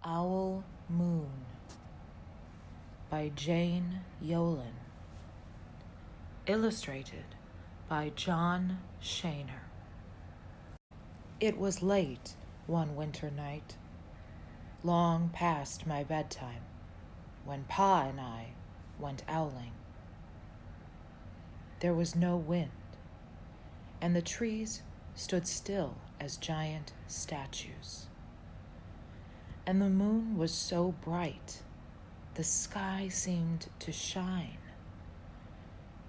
Owl Moon by Jane Yolen. Illustrated by John Schoenherr. It was late one winter night, long past my bedtime, when Pa and I went owling. There was no wind, and the trees stood still as giant statues. And the moon was so bright, the sky seemed to shine.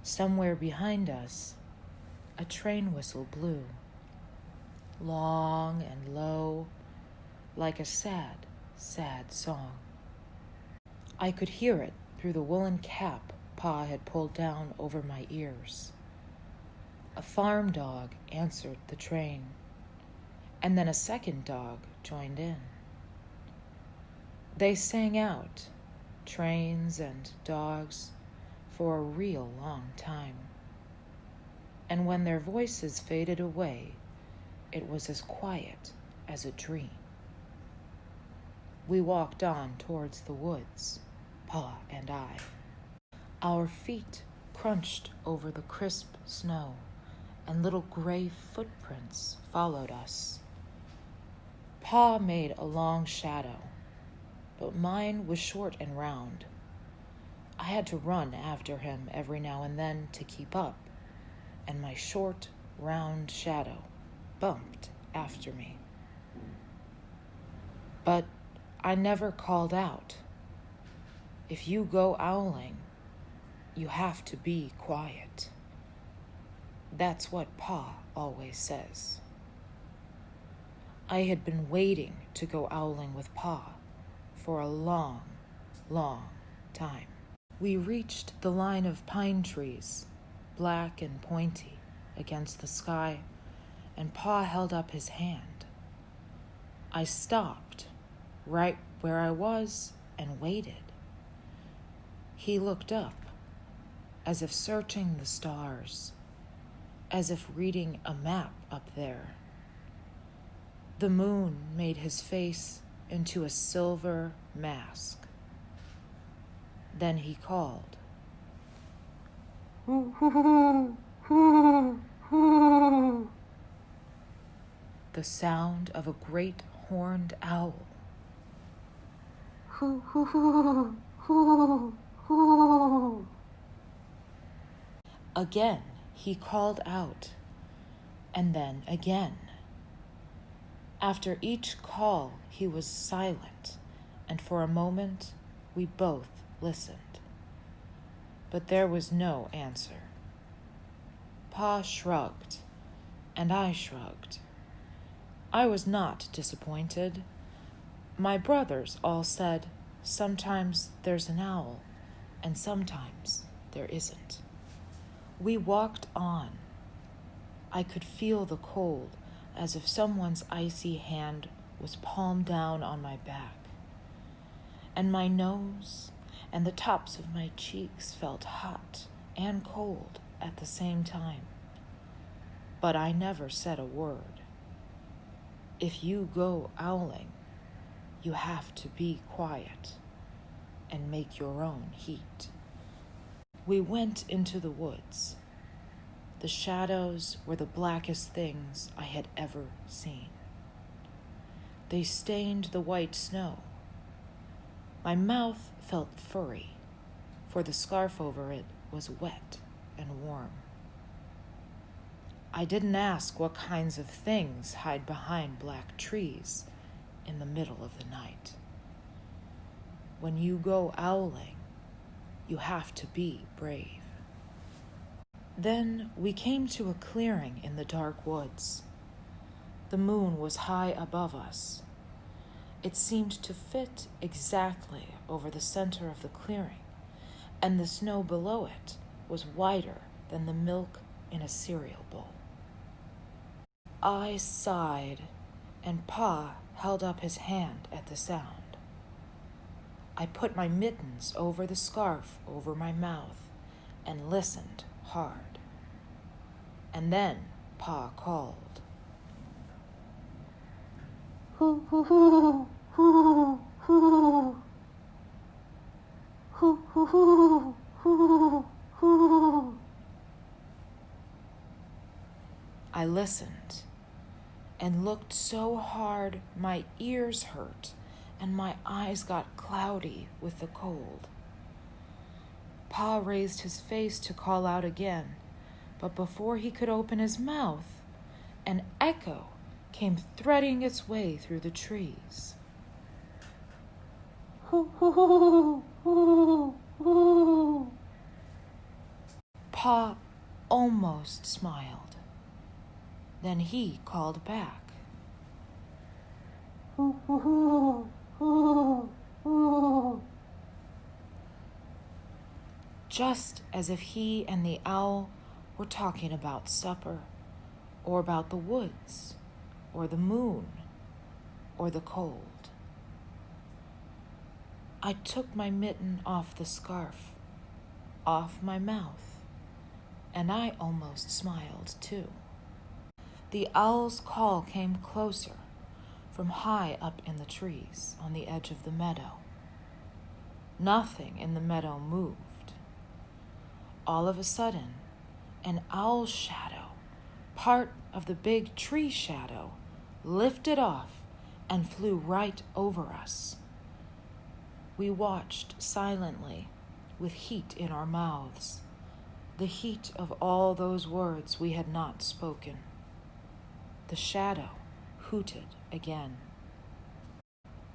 Somewhere behind us, a train whistle blew, long and low, like a sad, sad song. I could hear it through the woolen cap Pa had pulled down over my ears. A farm dog answered the train, and then a second dog joined in. They sang out, trains and dogs, for a real long time. And when their voices faded away, it was as quiet as a dream. We walked on towards the woods, Pa and I. Our feet crunched over the crisp snow, and little gray footprints followed us. Pa made a long shadow, but mine was short and round. I had to run after him every now and then to keep up, and my short, round shadow bumped after me. But I never called out. If you go owling, you have to be quiet. That's what Pa always says. I had been waiting to go owling with Pa for a long, long time. We reached the line of pine trees, black and pointy against the sky, and Pa held up his hand. I stopped right where I was and waited. He looked up, as if searching the stars, as if reading a map up there. The moon made his face into a silver mask. Then he called. The sound of a great horned owl. Again he called out, and then again. After each call, he was silent, and for a moment we both listened. But there was no answer. Pa shrugged, and I shrugged. I was not disappointed. My brothers all said, sometimes there's an owl, and sometimes there isn't. We walked on. I could feel the cold, as if someone's icy hand was palm down on my back. And my nose and the tops of my cheeks felt hot and cold at the same time. But I never said a word. If you go owling, you have to be quiet and make your own heat. We went into the woods. The shadows were the blackest things I had ever seen. They stained the white snow. My mouth felt furry, for the scarf over it was wet and warm. I didn't ask what kinds of things hide behind black trees in the middle of the night. When you go owling, you have to be brave. Then we came to a clearing in the dark woods. The moon was high above us. It seemed to fit exactly over the center of the clearing, and the snow below it was whiter than the milk in a cereal bowl. I sighed, and Pa held up his hand at the sound. I put my mittens over the scarf over my mouth and listened hard. And then Pa called. Hoo, hoo, hoo, hoo, hoo. hoo, hoo, hoo. I listened and looked so hard my ears hurt and my eyes got cloudy with the cold. Pa raised his face to call out again, but before he could open his mouth, an echo came threading its way through the trees. Hoo, hoo, hoo, hoo, hoo. Pa almost smiled. Then he called back. Hoo, hoo, hoo, hoo, hoo. Just as if he and the owl were talking about supper, or about the woods, or the moon, or the cold. I took my mitten off the scarf, off my mouth, and I almost smiled too. The owl's call came closer from high up in the trees on the edge of the meadow. Nothing in the meadow moved. All of a sudden, an owl shadow, part of the big tree shadow, lifted off and flew right over us. We watched silently with heat in our mouths, the heat of all those words we had not spoken. The shadow hooted again.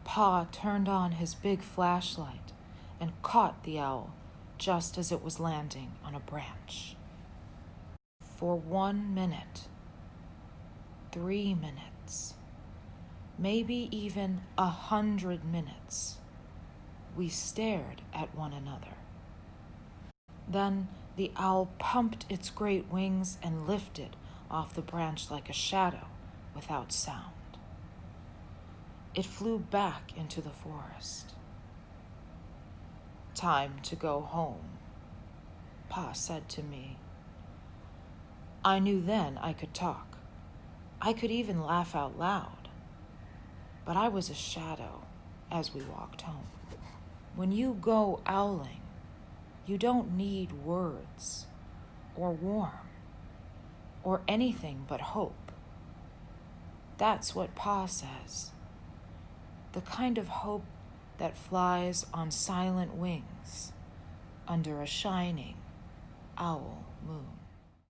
Pa turned on his big flashlight and caught the owl just as it was landing on a branch. For 1 minute, 3 minutes, maybe even 100 minutes, we stared at one another. Then the owl pumped its great wings and lifted off the branch like a shadow without sound. It flew back into the forest. "Time to go home," Pa said to me. I knew then I could talk. I could even laugh out loud. But I was a shadow as we walked home. When you go owling, you don't need words or warm or anything but hope. That's what Pa says. The kind of hope that flies on silent wings under a shining owl moon.